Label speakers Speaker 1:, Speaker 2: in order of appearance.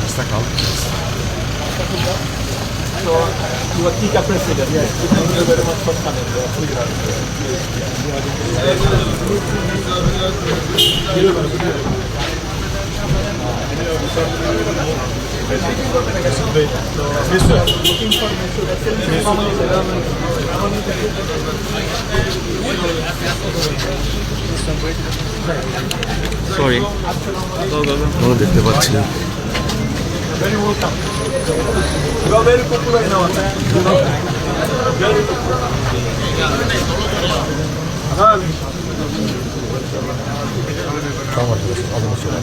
Speaker 1: Hasta kaldık.
Speaker 2: So, you are TICA president. Yes. Thank you very much for coming.
Speaker 3: Sorry.
Speaker 1: Onu দেখতে পাচ্ছি না।
Speaker 2: Very welcome. You are very popular in our country. Very popular.
Speaker 1: Tamam arkadaşlar, alın şöyle.